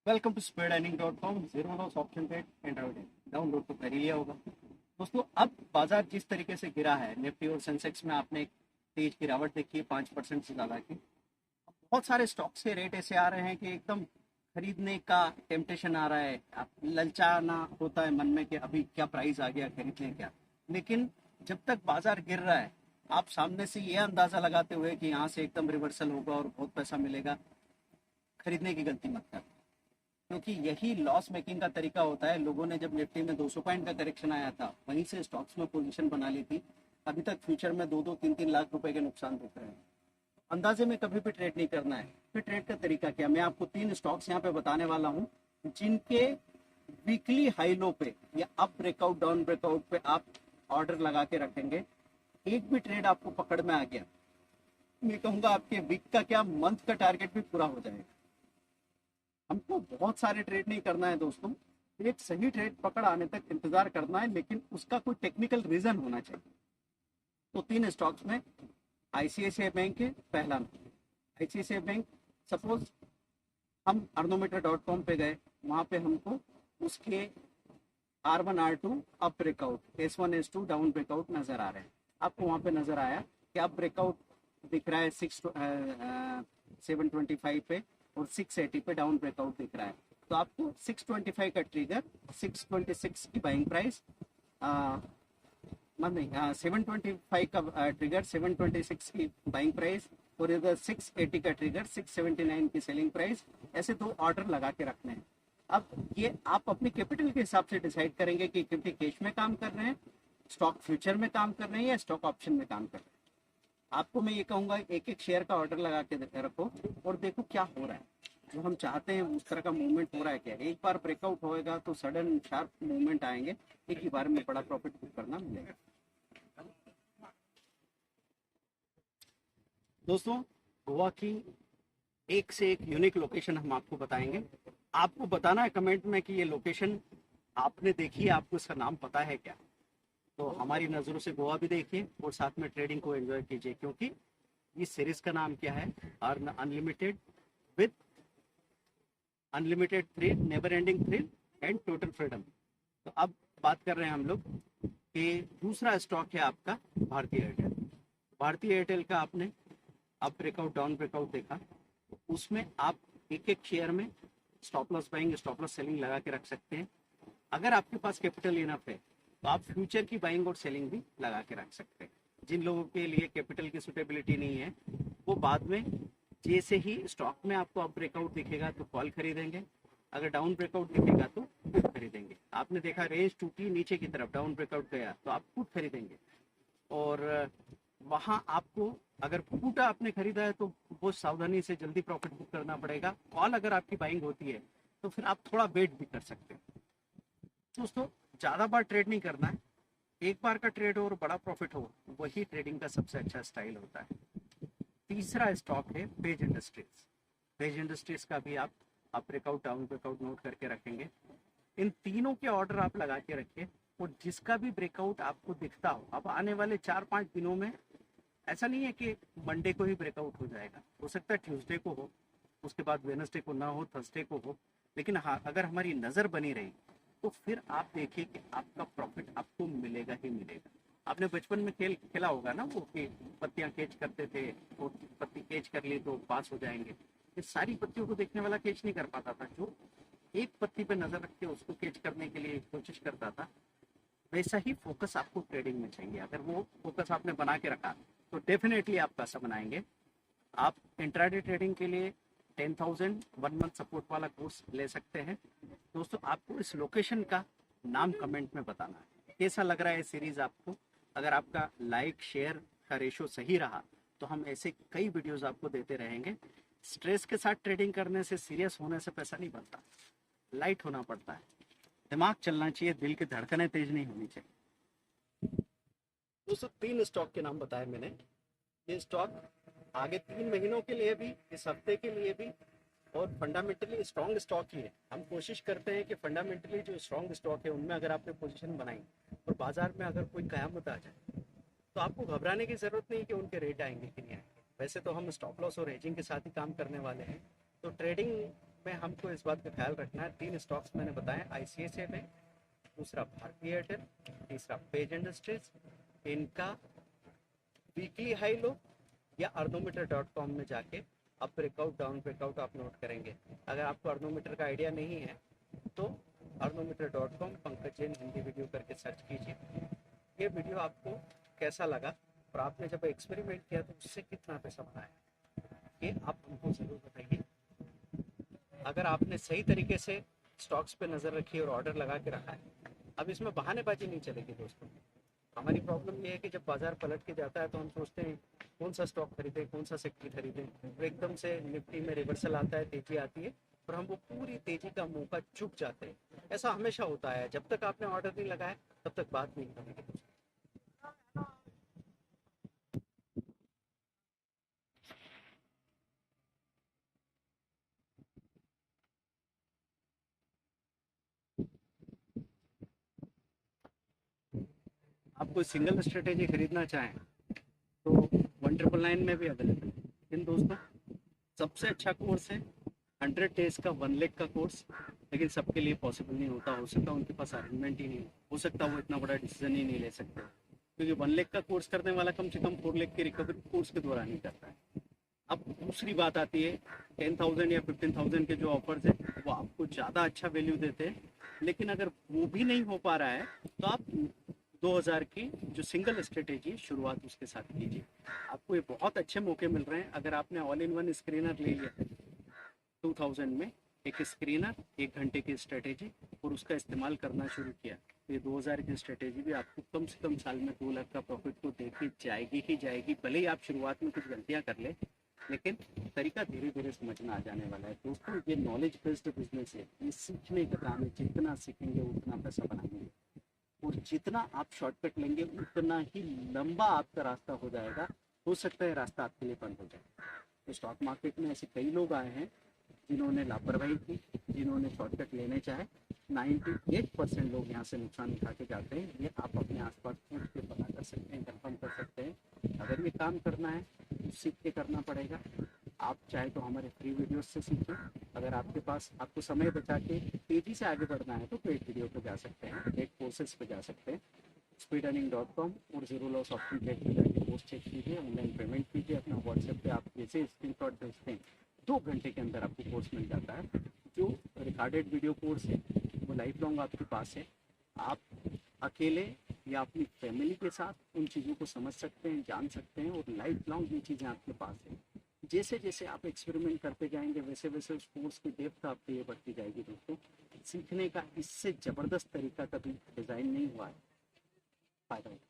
Welcome to speedearning.com। Zero loss option trade Android download तो कर ही लिया होगा दोस्तों। अब बाजार जिस तरीके से गिरा है, निफ्टी और सेंसेक्स में आपने एक तेज गिरावट देखी है 5% से ज़्यादा की। बहुत सारे स्टॉक्स के रेट ऐसे आ रहे हैं कि एकदम खरीदने का टेम्पटेशन आ रहा है। आप ललचाना होता है मन में कि अभी क्या प्राइस आ गया, खरीदने क्या। लेकिन जब तक बाजार गिर रहा है, आप सामने से ये अंदाज़ा लगाते हुए कि यहाँ से एकदम रिवर्सल होगा और बहुत पैसा मिलेगा, खरीदने की गलती मत कर, क्योंकि यही लॉस मेकिंग का तरीका होता है। लोगों ने जब निफ्टी में 200 पॉइंट का करेक्शन आया था, वहीं से स्टॉक्स में पोजीशन बना ली थी। अभी तक फ्यूचर में 2-3 लाख रुपए के नुकसान दिख रहे हैं। अंदाजे में कभी भी ट्रेड नहीं करना है। फिर ट्रेड का तरीका क्या, मैं आपको 3 स्टॉक्स यहाँ पे बताने वाला हूँ जिनके वीकली हाई लो पे या अप ब्रेकआउट डाउन ब्रेकआउट पे आप ऑर्डर लगा के रखेंगे। एक भी ट्रेड आपको पकड़ में आ गया, मैं कहूँगा आपके वीक का क्या, मंथ का टारगेट भी पूरा हो जाएगा। हमको बहुत सारे ट्रेड नहीं करना है दोस्तों, एक सही ट्रेड पकड़ आने तक इंतजार करना है, लेकिन उसका कोई टेक्निकल रीजन होना चाहिए। तो 3 स्टॉक्स में आईसीआईसीआई बैंक है पहला। आईसीआईसीआई बैंक, सपोज हम अर्नोमीटर.com पे गए, वहां पे हमको उसके R1 R2 up breakout, S1 S2 down breakout नजर आ रहे हैं। आपको वहां पे नजर आया कि अप ब्रेकआउट दिख रहा है 725 पे और 680 पे डाउन ब्रेकआउट दिख रहा है। तो आपको 625 का ट्रिगर, 626 की बाइंग प्राइस, नहीं 725 का ट्रिगर, 726 की बाइंग प्राइस और इधर 680 का ट्रिगर, 679 की सेलिंग प्राइस, ऐसे 2 ऑर्डर लगा के रखने हैं। अब ये आप अपनी कैपिटल के हिसाब से डिसाइड करेंगे कि इक्विटी कैश में काम कर रहे हैं, स्टॉक फ्यूचर में काम कर रहे हैं या स्टॉक ऑप्शन में काम कर रहे हैं। आपको मैं ये कहूंगा एक एक शेयर का ऑर्डर लगा के रखो और देखो क्या हो रहा है। जो हम चाहते हैं उस तरह का मूवमेंट हो रहा है क्या। एक बार ब्रेकआउट होएगा तो सडन शार्प मूवमेंट आएंगे, एक ही बार में बड़ा प्रॉफिट करना मिलेगा। दोस्तों, गोवा की एक से एक यूनिक लोकेशन हम आपको बताएंगे। आपको बताना है कमेंट में कि ये लोकेशन आपने देखी है, आपको इसका नाम पता है क्या। तो हमारी नज़रों से गोवा भी देखिए और साथ में ट्रेडिंग को एंजॉय कीजिए, क्योंकि इस सीरीज का नाम क्या है, earn unlimited with unlimited thrill, never ending thrill and total freedom. तो अब बात कर रहे हैं हम लोग कि दूसरा स्टॉक है आपका भारतीय एयरटेल। भारतीय एयरटेल का आपने अप ब्रेकआउट डाउन ब्रेकआउट देखा, उसमें आप एक एक शेयर में stop loss buying stop loss selling लगा के रख सकते हैं। अगर आपके पास कैपिटल इनफ है तो आप फ्यूचर की बाइंग और सेलिंग भी लगा के रख सकते हैं। जिन लोगों के लिए कैपिटल की सुटेबिलिटी नहीं है, वो बाद में जैसे ही स्टॉक में आपको अप ब्रेकआउट दिखेगा तो कॉल खरीदेंगे, अगर डाउन ब्रेकआउट दिखेगा तो पुट खरीदेंगे। आपने देखा रेंज टूटी नीचे की तरफ, डाउन ब्रेकआउट गया तो आप पुट खरीदेंगे। और वहां आपको अगर पुट आपने खरीदा है तो बहुत सावधानी से जल्दी प्रॉफिट बुक करना पड़ेगा। कॉल अगर आपकी बाइंग होती है तो फिर आप थोड़ा वेट भी कर सकते हैं। दोस्तों, ज़्यादा बार ट्रेड नहीं करना है, एक बार का ट्रेड हो और बड़ा प्रॉफिट हो, वही ट्रेडिंग का सबसे अच्छा स्टाइल होता है। तीसरा स्टॉक है पेज इंडस्ट्रीज। पेज इंडस्ट्रीज का भी आप up breakout down breakout note करके रखेंगे। इन तीनों के ऑर्डर आप लगा के रखिए और जिसका भी ब्रेकआउट आपको दिखता हो, अब आने वाले 4-5 दिनों में ऐसा नहीं है कि मंडे को ही ब्रेकआउट हो जाएगा, हो सकता है ट्यूसडे को हो, उसके बाद वेडनेसडे को ना हो, थर्सडे को हो। लेकिन हाँ, अगर हमारी नज़र बनी रही तो फिर आप देखिए कि आपका प्रॉफिट आपको मिलेगा ही मिलेगा। आपने बचपन में खेला होगा ना, वो कि पत्तियां कैच करते थे, वो पत्ती कैच कर ली तो पास हो जाएंगे। ये सारी पत्तियों को देखने वाला कैच नहीं कर पाता था, जो एक पत्ती पे नजर रख के उसको कैच करने के लिए कोशिश करता था। वैसा ही फोकस आपको ट्रेडिंग में चाहिए। अगर वो फोकस आपने बना के रखा तो डेफिनेटली आप पैसा बनाएंगे। आप इंट्राडे ट्रेडिंग के लिए 10,000 1 मंथ सपोर्ट वाला कोर्स ले सकते हैं। दोस्तों, आपको इस लोकेशन का नाम कमेंट में बताना है। कैसा लग रहा है सीरीज आपको। अगर आपका लाइक शेयर का रेशो सही रहा तो हम ऐसे कई वीडियोस आपको देते रहेंगे। स्ट्रेस के साथ ट्रेडिंग करने से, सीरियस होने से पैसा नहीं बनता, लाइट होना पड़ता है, दिमाग चलना चाहिए, दिल की धड़कनें तेज नहीं होनी चाहिए। दोस्तों, 3 स्टॉक के नाम बताए मैंने। ये स्टॉक आगे 3 महीनों के लिए भी, इस हफ्ते के लिए भी, और फंडामेंटली स्ट्रॉन्ग स्टॉक ही है। हम कोशिश करते हैं कि फंडामेंटली जो स्ट्रॉन्ग स्टॉक है उनमें अगर आपने पोजीशन बनाई और बाजार में अगर कोई कयामत आ जाए तो आपको घबराने की जरूरत नहीं कि उनके रेट आएंगे कि नहीं आएंगे। वैसे तो हम स्टॉप लॉस और हेजिंग के साथ ही काम करने वाले हैं, तो ट्रेडिंग में हमको इस बात का ख्याल रखना है, 3 स्टॉक्स मैंने बताए, आईसीआईसीआई बैंक, दूसरा भारतीय एयरटेल, तीसरा पेज इंडस्ट्रीज। इनका वीकली हाई लो या अर्नोमीटर.com में जाके आप ब्रेकआउट डाउन ब्रेकआउट आप नोट करेंगे। अगर आपको अर्नोमीटर का आइडिया नहीं है तो अर्नोमीटर.com पंकज जैन हिंदी वीडियो करके सर्च कीजिए। ये वीडियो आपको कैसा लगा और आपने जब एक्सपेरिमेंट किया तो उससे कितना पैसा बनाया, ये आप हमको ज़रूर बताइए। अगर आपने सही तरीके से स्टॉक्स पे नज़र रखी और ऑर्डर लगा के रखा है, अब इसमें बहानेबाजी नहीं चलेगी दोस्तों। हमारी प्रॉब्लम ये है कि जब बाजार पलट के जाता है तो हम सोचते हैं कौन सा स्टॉक खरीदें, कौन सा सेक्टर खरीदें, तो एकदम से निफ्टी में रिवर्सल आता है, तेजी आती है और हम वो पूरी तेजी का मौका चुक जाते हैं। ऐसा हमेशा होता है, जब तक आपने ऑर्डर नहीं लगाया तब तक बात नहीं करेंगे। आप कोई सिंगल स्ट्रेटेजी खरीदना चाहें तो 1999 में भी अवेलेबल है। लेकिन दोस्तों सबसे अच्छा कोर्स है 100 डेज का 1 लाख का कोर्स, लेकिन सबके लिए पॉसिबल नहीं होता। हो सकता है उनके पास अरेंजमेंट ही नहीं हो सकता वो इतना बड़ा डिसीजन ही नहीं ले सकते, क्योंकि 1 लाख का कोर्स करने वाला कम से कम 4 लाख की रिकवरी कोर्स के दौरान ही करता है। अब दूसरी बात आती है 10,000 या 15,000 के जो ऑफर्स है वो आपको ज़्यादा अच्छा वैल्यू देते हैं, लेकिन अगर वो भी नहीं हो पा रहा है तो आप 2000 की जो सिंगल स्ट्रेटेजी शुरुआत उसके साथ कीजिए। आपको ये बहुत अच्छे मौके मिल रहे हैं। अगर आपने ऑल इन वन स्क्रीनर ले लिया 2000 में, एक स्क्रीनर 1 घंटे की स्ट्रेटेजी, और उसका इस्तेमाल करना शुरू किया तो ये 2000 की स्ट्रेटेजी भी आपको कम से कम साल में 2 लाख का प्रॉफिट तो देखी जाएगी ही जाएगी। भले ही आप शुरुआत में कुछ गलतियां कर ले, लेकिन तरीका धीरे धीरे समझ में आ जाने वाला है। दोस्तों ये नॉलेज बेस्ड बिजनेस है, ये सीखने का काम है। जितना सीखेंगे उतना पैसा बनाएंगे, और जितना आप शॉर्टकट लेंगे उतना ही लंबा आपका रास्ता हो जाएगा। हो सकता है रास्ता आपके लिए बंद हो जाए। तो स्टॉक मार्केट में ऐसे कई लोग आए हैं जिन्होंने लापरवाही की, जिन्होंने शॉर्टकट लेने चाहे। 98% लोग यहाँ से नुकसान उठा के जाते हैं। ये आप अपने आसपास पूछ के पता कर सकते हैं, कंफर्म कर सकते हैं। अगर ये काम करना है तो सीख के करना पड़ेगा। आप चाहे तो हमारे फ्री वीडियोस से सीखें। अगर आपके पास आपको समय बचा के तेज़ी से आगे बढ़ना है तो पेड वीडियो पे जा सकते हैं, पेड कोर्सेज पे जा सकते हैं। speedearning.com और जीरो लॉस ऑप्शन ट्रेड पे जाके कोर्स चेक कीजिए, ऑनलाइन पेमेंट कीजिए। अपना व्हाट्सएप पे आप जैसे स्क्रीनशॉट भेजते हैं 2 घंटे के अंदर आपको कोर्स मिल जाता है। जो रिकॉर्डेड वीडियो कोर्स है वो लाइफ लॉन्ग आपके पास है। आप अकेले या अपनी फैमिली के साथ उन चीज़ों को समझ सकते हैं, जान सकते हैं, और लाइफ लॉन्ग ये चीज़ें आपके पास है। जैसे जैसे आप एक्सपेरिमेंट करते जाएंगे वैसे वैसे उस कोर्स की डेप्थ आपके लिए बढ़ती जाएगी। दोस्तों सीखने का इससे ज़बरदस्त तरीका कभी डिज़ाइन नहीं हुआ है। फायदा होगा।